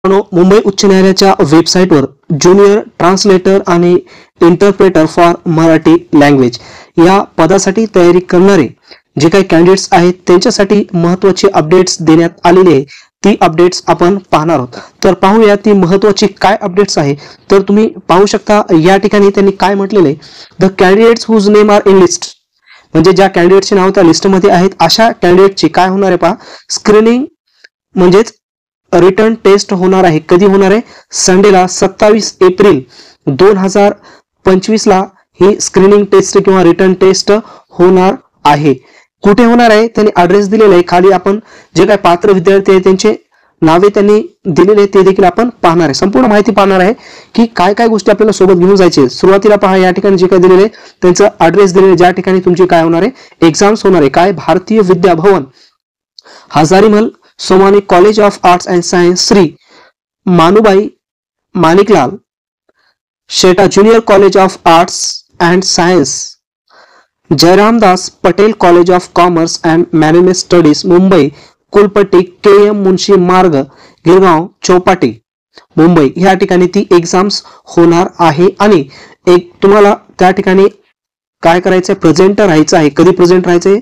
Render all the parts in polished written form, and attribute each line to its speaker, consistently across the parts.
Speaker 1: मुंबई उच्च न्यायालयाच्या वेबसाईटवर ज्युनियर ट्रान्सलेटर आणि इंटरप्रेटर फॉर मराठी लँग्वेज या पदासाठी तयारी करणारे जे काही कॅन्डिडेट्स आहेत त्यांच्यासाठी महत्त्वाची अपडेट्स देण्यात आलेली आहे। ती अपडेट्स आपण पाहणार आहोत। तर पाहूया ती महत्त्वाची काय अपडेट्स आहे। तर तुम्ही पाहू शकता या ठिकाणी त्यांनी काय म्हटलेले, the candidates whose name are in list, म्हणजे ज्या कॅन्डिडेटचे नाव त्या लिस्टमध्ये आहेत अशा कॅन्डिडेटची काय होणार आहे पहा, स्क्रीनिंग म्हणजेच रिटर्न टेस्ट होणार आहे। कधी होणार आहे? संडेला 27 एप्रिल 2025 ला ही स्क्रीनिंग टेस्ट किंवा रिटर्न टेस्ट होणार आहे। कुठे होणार आहे त्यांनी ऍड्रेस दिलेला आहे। खाली आपण जे काही पात्र विद्यार्थी आहेत त्यांचे नावे त्यांनी दिलेले ते देखील आपण पाहणार आहे। संपूर्ण माहिती पाहणार आहे की काय काय गोष्टी आपल्याला सोबत घेऊन जायचे। सुरुवातीला पहा या ठिकाणी जे काही दिलेले त्यांचं ऍड्रेस दिलेले, ज्या ठिकाणी तुमची काय होणार आहे एक्झाम्स होणार आहे। काय? Bharatiya Vidya Bhavan, Hazarimal, Somani college of arts and science, Shri Manubai Maniklal Sheta junior college of arts and science, Jairamdas Patel college of commerce and management studies Mumbai, Kulapati K M Munshi Marg, Girgaon Chowpatty, Mumbai या ठिकाणी ती एक्झाम्स होणार आहे। आणि एक तुम्हाला त्या ठिकाणी काय करायचंय, प्रेझेंट राहायचं आहे। कधी प्रेझेंट राहायचंय?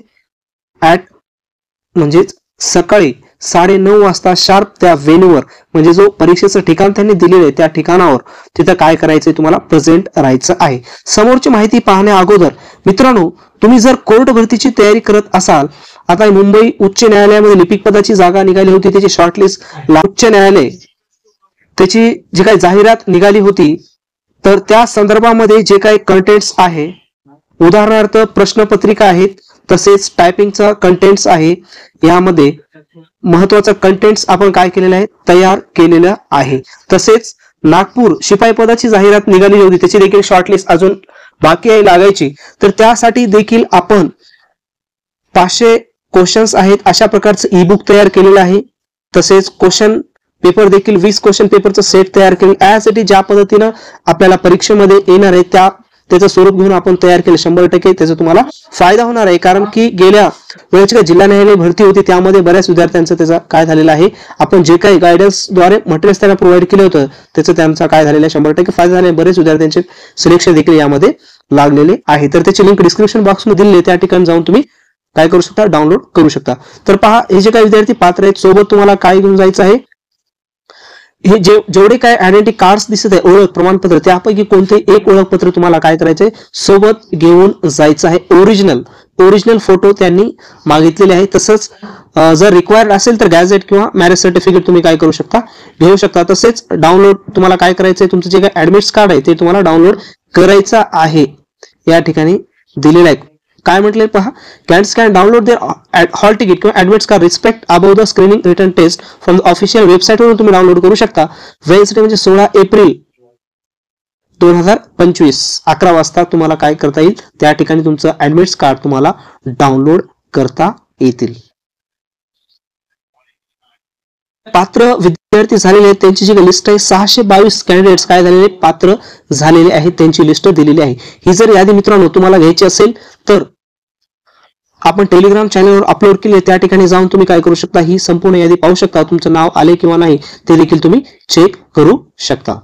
Speaker 1: म्हणजे सकाळी 9:30 वाजता शार्प त्या वेन्यूवर, म्हणजे जो परीक्षेचं ठिकाण त्यांनी दिलेलं आहे त्या ठिकाणावर तिथं काय करायचंय तुम्हाला प्रेझेंट राहायचं आहे। समोरची माहिती पाहण्या अगोदर मित्रांनो, तुम्ही जर कोर्ट भरतीची तयारी करत असाल, आता मुंबई उच्च न्यायालयामध्ये लिपिक पदाची जागा निघाली होती, त्याची शॉर्टलिस्ट उच्च न्यायालय त्याची जी काही जाहिरात निघाली होती, तर त्या संदर्भामध्ये जे काही कंटेंट्स आहे, उदाहरणार्थ प्रश्नपत्रिका आहेत, तसेच टायपिंगचा कंटेंट्स आहे, यामध्ये महत्वाचा कंटेंट्स आपण काय केलेलं आहे तयार केलेलं आहे। तसेच नागपूर शिपाई पदाची जाहिरात निघाली होती, त्याची देखील शॉर्टलिस्ट अजून बाकी आहे लागायची, तर त्यासाठी देखील आपण 500 क्वेश्चन्स आहेत अशा प्रकारचं ई बुक तयार केलेलं आहे। तसेच क्वेश्चन पेपर देखील 20 क्वेश्चन पेपरचं सेट तयार केले, यासाठी ज्या पद्धतीनं आपल्याला परीक्षेमध्ये येणार आहे त्याचं स्वरूप घेऊन आपण तयार केले। 100% त्याचा तुम्हाला फायदा होणार आहे, कारण की गेल्या वेळेची जिल्हा न्यायालय भरती होती त्यामध्ये बऱ्याच विद्यार्थ्यांचं त्याचा काय झालेलं आहे, आपण जे काही गायडन्सद्वारे मटेरियल्स त्यांना प्रोव्हाइड केलं होतं त्याचं त्यांचा काय झालेलं आहे 100% फायदा झाले। बरेच विद्यार्थ्यांचे सिलेक्शन देखील यामध्ये लागलेले आहे। तर त्याची लिंक डिस्क्रिप्शन बॉक्समध्ये दिली आहे, त्या ठिकाणी जाऊन तुम्ही काय करू शकता, डाउनलोड करू शकता। तर पहा हे जे काही विद्यार्थी पात्र आहेत सोबत तुम्हाला काय घेऊन जायचं आहे, हे जेवढे काय आयडेंटिटी कार्ड्स दिसत आहे ओळख प्रमाणपत्र, त्यापैकी कोणते एक ओळखपत्र तुम्हाला काय करायचंय सोबत घेऊन जायचं आहे। ओरिजिनल फोटो त्यांनी मागितलेले आहे। तसंच जर रिक्वायर्ड असेल तर गॅझेट किंवा मॅरेज सर्टिफिकेट तुम्ही काय करू शकता, घेऊ शकता। तसेच डाउनलोड तुम्हाला काय करायचंय, तुमचं जे काही ऍडमिट्स कार्ड आहे ते तुम्हाला डाउनलोड करायचं आहे, या ठिकाणी दिलेलं आहे। काय म्हटलंय पहा, candidates can download their hall ticket किंवा admits card respect above the screening written test from the official website वरून तुम्ही डाउनलोड करू शकता। वेन्सडे म्हणजे 16 एप्रिल 2025 11 वाजता तुम्हाला काय करता येईल, त्या ठिकाणी तुमचं ऍडमिट्स कार्ड तुम्हाला डाउनलोड करता येतील। पात्र विद्यार्थी झालेले त्यांची जी लिस्ट आहे 622 कॅन्डिडेट्स काय झालेले पात्र झालेले आहेत, त्यांची लिस्ट दिलेली आहे। ही जर यादी मित्रांनो तुम्हाला घ्यायची असेल तर आपण टेलिग्राम चॅनलवर अपलोड केली, त्या ठिकाणी जाऊन तुम्ही काय करू शकता, ही संपूर्ण यादी पाहू शकता। तुमचं नाव आले किंवा नाही ते देखील तुम्ही चेक करू शकता।